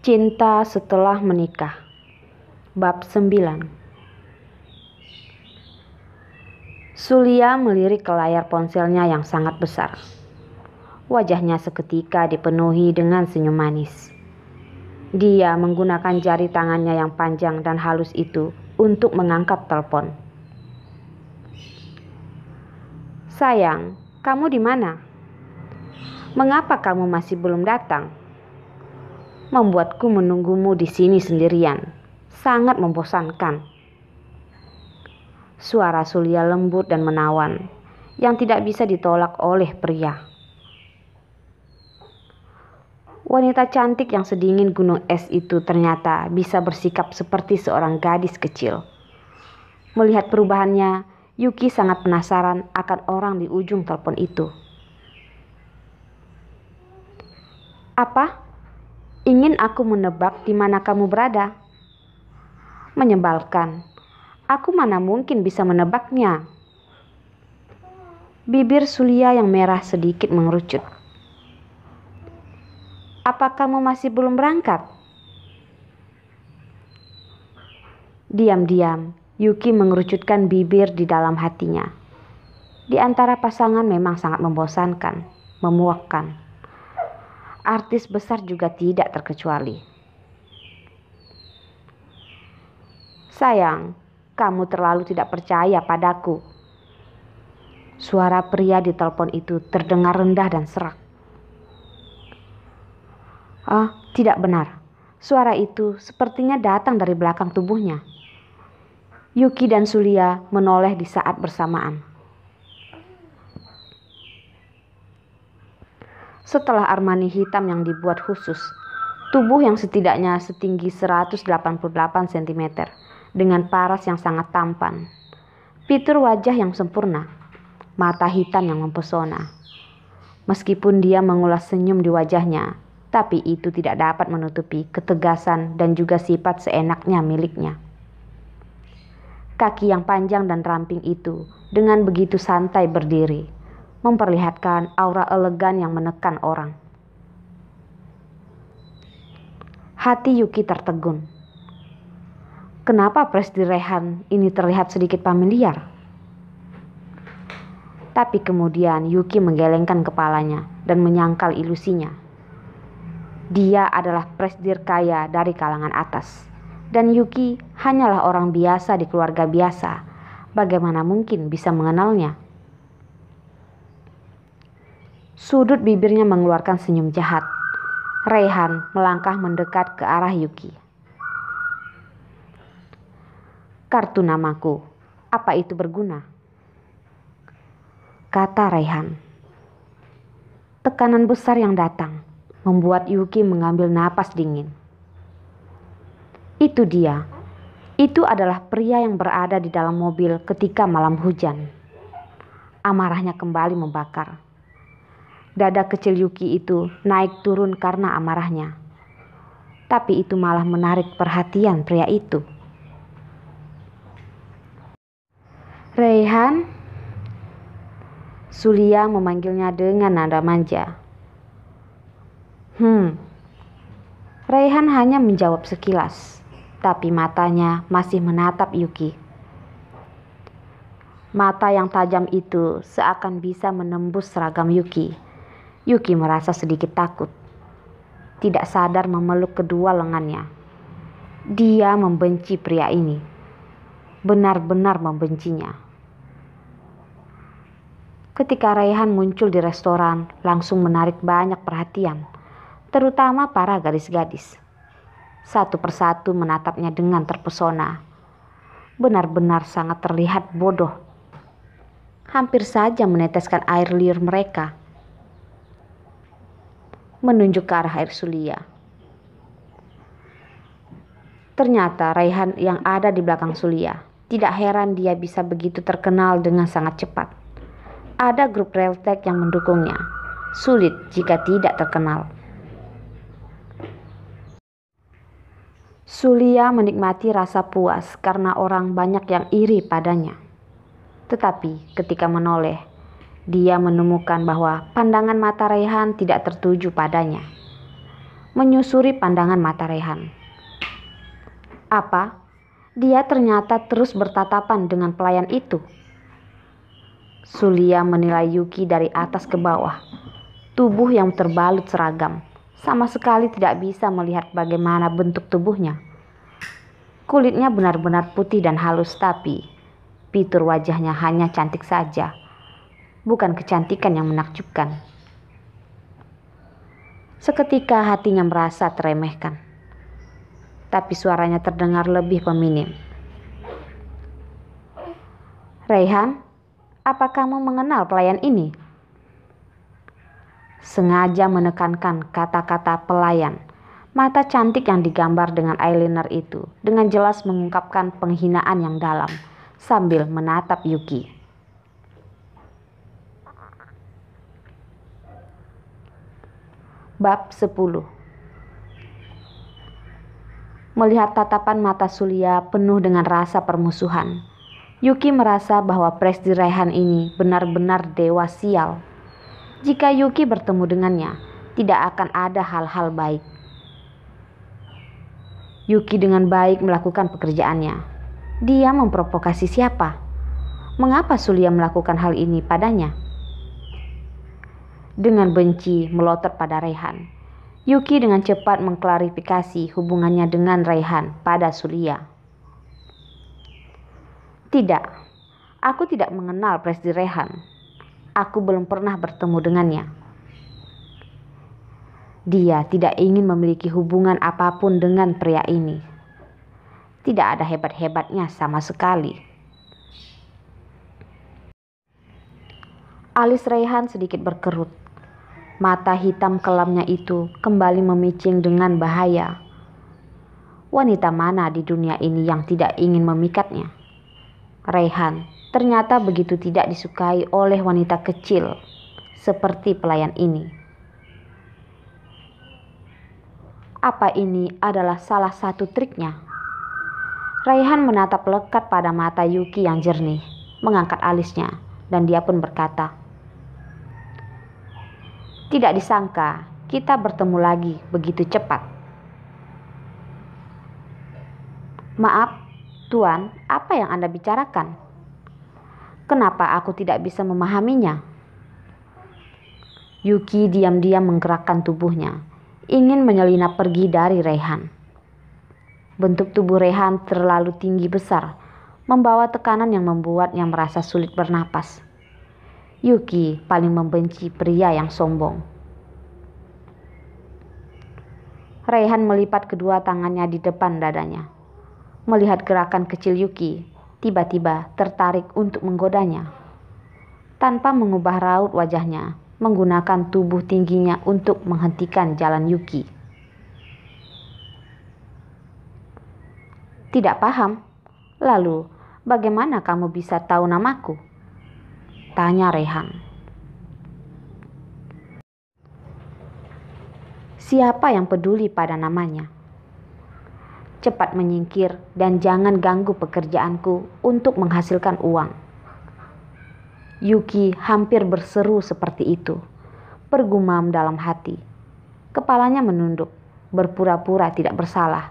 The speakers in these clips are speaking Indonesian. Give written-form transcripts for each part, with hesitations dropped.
Cinta setelah menikah. Bab 9. Sulia melirik ke layar ponselnya yang sangat besar. Wajahnya seketika dipenuhi dengan senyum manis. Dia menggunakan jari tangannya yang panjang dan halus itu untuk mengangkat telepon. "Sayang, kamu di mana? Mengapa kamu masih belum datang? Membuatku menunggumu di sini sendirian. Sangat membosankan." Suara Sulia lembut dan menawan, yang tidak bisa ditolak oleh pria. Wanita cantik yang sedingin gunung es itu ternyata bisa bersikap seperti seorang gadis kecil. Melihat perubahannya, Yuki sangat penasaran akan orang di ujung telepon itu. "Apa? Ingin aku menebak di mana kamu berada?" Menyebalkan. Aku mana mungkin bisa menebaknya. Bibir Sulia yang merah sedikit mengerucut. "Apa kamu masih belum berangkat?" Diam-diam, Yuki mengerucutkan bibir di dalam hatinya. Di antara pasangan memang sangat membosankan, memuakkan. Artis besar juga tidak terkecuali. "Sayang, kamu terlalu tidak percaya padaku." Suara pria di telepon itu terdengar rendah dan serak. Tidak benar. Suara itu sepertinya datang dari belakang tubuhnya. Yuki dan Sulia menoleh di saat bersamaan. Setelah Armani hitam yang dibuat khusus, tubuh yang setidaknya setinggi 188 cm dengan paras yang sangat tampan, fitur wajah yang sempurna, mata hitam yang mempesona. Meskipun dia mengulas senyum di wajahnya, tapi itu tidak dapat menutupi ketegasan dan juga sifat seenaknya miliknya. Kaki yang panjang dan ramping itu dengan begitu santai berdiri, memperlihatkan aura elegan yang menekan orang. Hati Yuki tertegun. Kenapa Presdi Rehan ini terlihat sedikit familiar? Tapi kemudian Yuki menggelengkan kepalanya dan menyangkal ilusinya. Dia adalah presdir kaya dari kalangan atas, dan Yuki hanyalah orang biasa di keluarga biasa. Bagaimana mungkin bisa mengenalnya? Sudut bibirnya mengeluarkan senyum jahat. Rehan melangkah mendekat ke arah Yuki. "Kartu namaku, apa itu berguna?" kata Rehan. Tekanan besar yang datang membuat Yuki mengambil napas dingin. Itu dia. Itu adalah pria yang berada di dalam mobil ketika malam hujan. Amarahnya kembali membakar. Dada kecil Yuki itu naik turun karena amarahnya. Tapi itu malah menarik perhatian pria itu. "Rehan?" Sulia memanggilnya dengan nada manja. Rehan hanya menjawab sekilas, tapi matanya masih menatap Yuki. Mata yang tajam itu seakan bisa menembus seragam Yuki. Yuki merasa sedikit takut. Tidak sadar memeluk kedua lengannya. Dia membenci pria ini. Benar-benar membencinya. Ketika Rehan muncul di restoran, langsung menarik banyak perhatian, terutama para gadis-gadis. Satu persatu menatapnya dengan terpesona. Benar-benar sangat terlihat bodoh. Hampir saja meneteskan air liur mereka. Menunjuk ke arah air Sulia. Ternyata Rehan yang ada di belakang Sulia. Tidak heran dia bisa begitu terkenal dengan sangat cepat. Ada grup reltek yang mendukungnya. Sulit jika tidak terkenal. Sulia menikmati rasa puas karena orang banyak yang iri padanya. Tetapi ketika menoleh, dia menemukan bahwa pandangan mata Rehan tidak tertuju padanya. menyusuri pandangan mata Raihan. Apa? Dia ternyata terus bertatapan dengan pelayan itu. Sulia menilai Yuki dari atas ke bawah. Tubuh yang terbalut seragam. Sama sekali tidak bisa melihat bagaimana bentuk tubuhnya. Kulitnya benar-benar putih dan halus, tapi fitur wajahnya hanya cantik saja. Bukan kecantikan yang menakjubkan. Seketika hatinya merasa teremehkan. Tapi suaranya terdengar lebih feminim. Raihan, apa kamu mengenal pelayan ini? Sengaja menekankan kata-kata pelayan. Mata cantik yang digambar dengan eyeliner itu dengan jelas mengungkapkan penghinaan yang dalam sambil menatap Yuki. Bab 10. Melihat tatapan mata Sulia penuh dengan rasa permusuhan, Yuki merasa bahwa Presdi Raihan ini benar-benar dewa sial. Jika Yuki bertemu dengannya, tidak akan ada hal-hal baik. Yuki dengan baik melakukan pekerjaannya. Dia memprovokasi siapa? Mengapa Sulia melakukan hal ini padanya? Dengan benci melotot pada Raihan, Yuki dengan cepat mengklarifikasi hubungannya dengan Raihan pada Sulia. Tidak, aku tidak mengenal Presdi Raihan. Aku belum pernah bertemu dengannya. Dia tidak ingin memiliki hubungan apapun dengan pria ini. Tidak ada hebat-hebatnya sama sekali. Alis Raihan sedikit berkerut. Mata hitam kelamnya itu kembali memicing dengan bahaya. Wanita mana di dunia ini yang tidak ingin memikatnya? Raihan ternyata begitu tidak disukai oleh wanita kecil seperti pelayan ini. Apa ini adalah salah satu triknya? Raihan menatap lekat pada mata Yuki yang jernih, mengangkat alisnya, dan dia pun berkata, "Tidak disangka kita bertemu lagi begitu cepat." "Maaf, Tuan, apa yang Anda bicarakan? Kenapa aku tidak bisa memahaminya?" Yuki diam-diam menggerakkan tubuhnya, ingin menyelinap pergi dari Raihan. Bentuk tubuh Raihan terlalu tinggi besar, membawa tekanan yang membuatnya merasa sulit bernapas. Yuki paling membenci pria yang sombong. Raihan melipat kedua tangannya di depan dadanya. Melihat gerakan kecil Yuki, tiba-tiba tertarik untuk menggodanya. Tanpa mengubah raut wajahnya, menggunakan tubuh tingginya untuk menghentikan jalan Yuki. "Tidak paham. Lalu, bagaimana kamu bisa tahu namaku?" tanya Raihan. "Siapa yang peduli pada namanya? Cepat menyingkir dan jangan ganggu pekerjaanku untuk menghasilkan uang." Yuki hampir berseru seperti itu, bergumam dalam hati. Kepalanya menunduk, berpura-pura tidak bersalah.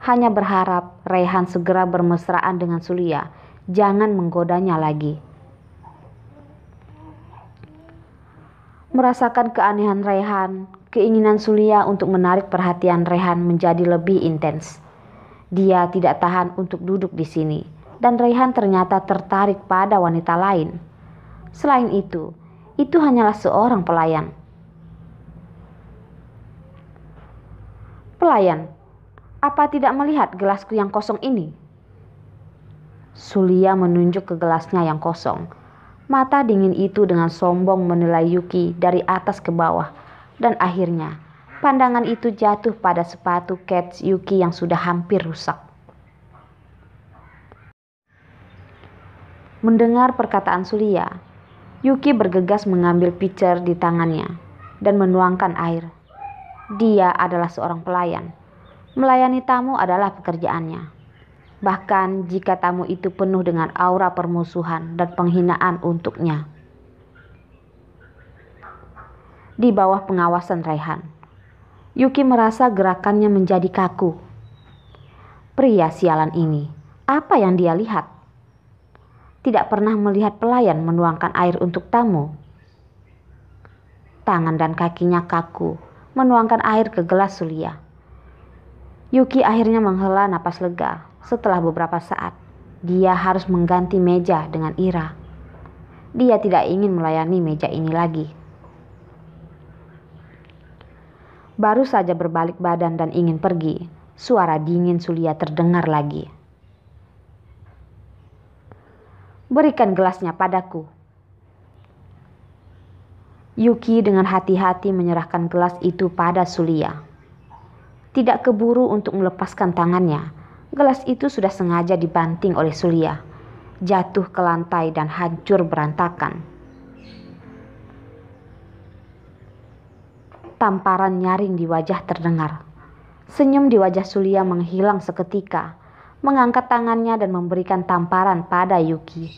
Hanya berharap Raihan segera bermesraan dengan Sulia, jangan menggodanya lagi. Merasakan keanehan Raihan, keinginan Sulia untuk menarik perhatian Raihan menjadi lebih intens. Dia tidak tahan untuk duduk di sini, dan Raihan ternyata tertarik pada wanita lain. Selain itu hanyalah seorang pelayan. "Pelayan, apa tidak melihat gelasku yang kosong ini?" Sulia menunjuk ke gelasnya yang kosong. Mata dingin itu dengan sombong menilai Yuki dari atas ke bawah, dan akhirnya pandangan itu jatuh pada sepatu kets Yuki yang sudah hampir rusak. Mendengar perkataan Sulia, Yuki bergegas mengambil pitcher di tangannya dan menuangkan air. Dia adalah seorang pelayan. Melayani tamu adalah pekerjaannya. Bahkan jika tamu itu penuh dengan aura permusuhan dan penghinaan untuknya. Di bawah pengawasan Raihan, Yuki merasa gerakannya menjadi kaku. Pria sialan ini, apa yang dia lihat? Tidak pernah melihat pelayan menuangkan air untuk tamu. Tangan dan kakinya kaku, menuangkan air ke gelas Sulia. Yuki akhirnya menghela napas lega. Setelah beberapa saat, dia harus mengganti meja dengan Ira. Dia tidak ingin melayani meja ini lagi. Baru saja berbalik badan dan ingin pergi, suara dingin Sulia terdengar lagi. Berikan gelasnya padaku. Yuki dengan hati-hati menyerahkan gelas itu pada Sulia. Tidak keburu untuk melepaskan tangannya. Gelas itu sudah sengaja dibanting oleh Sulia, jatuh ke lantai dan hancur berantakan. Tamparan nyaring di wajah terdengar. Senyum di wajah Sulia menghilang seketika, mengangkat tangannya dan memberikan tamparan pada Yuki.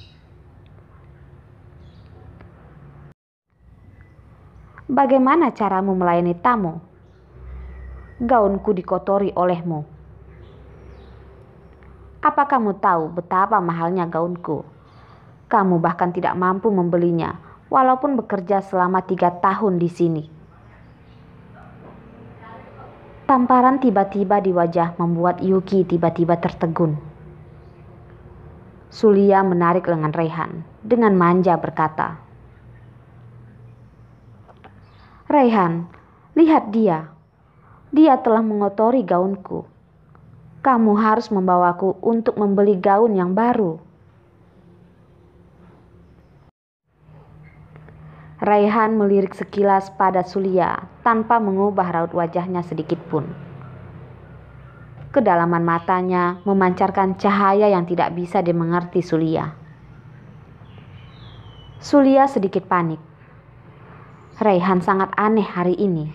Bagaimana caramu melayani tamu? Gaunku dikotori olehmu. Apa kamu tahu betapa mahalnya gaunku? Kamu bahkan tidak mampu membelinya, walaupun bekerja selama 3 tahun di sini. Tamparan tiba-tiba di wajah membuat Yuki tiba-tiba tertegun. Sulia menarik lengan Raihan dengan manja berkata, "Raihan, lihat dia. Dia telah mengotori gaunku. Kamu harus membawaku untuk membeli gaun yang baru." Raihan melirik sekilas pada Sulia tanpa mengubah raut wajahnya sedikit pun. Kedalaman matanya memancarkan cahaya yang tidak bisa dimengerti Sulia. Sulia sedikit panik. Raihan sangat aneh hari ini.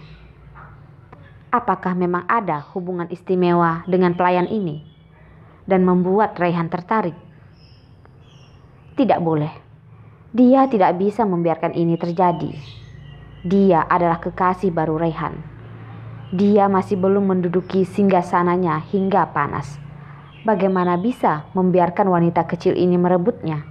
Apakah memang ada hubungan istimewa dengan pelayan ini dan membuat Raihan tertarik? Tidak boleh. Dia tidak bisa membiarkan ini terjadi. Dia adalah kekasih baru Raihan. Dia masih belum menduduki singgasananya hingga panas. Bagaimana bisa membiarkan wanita kecil ini merebutnya?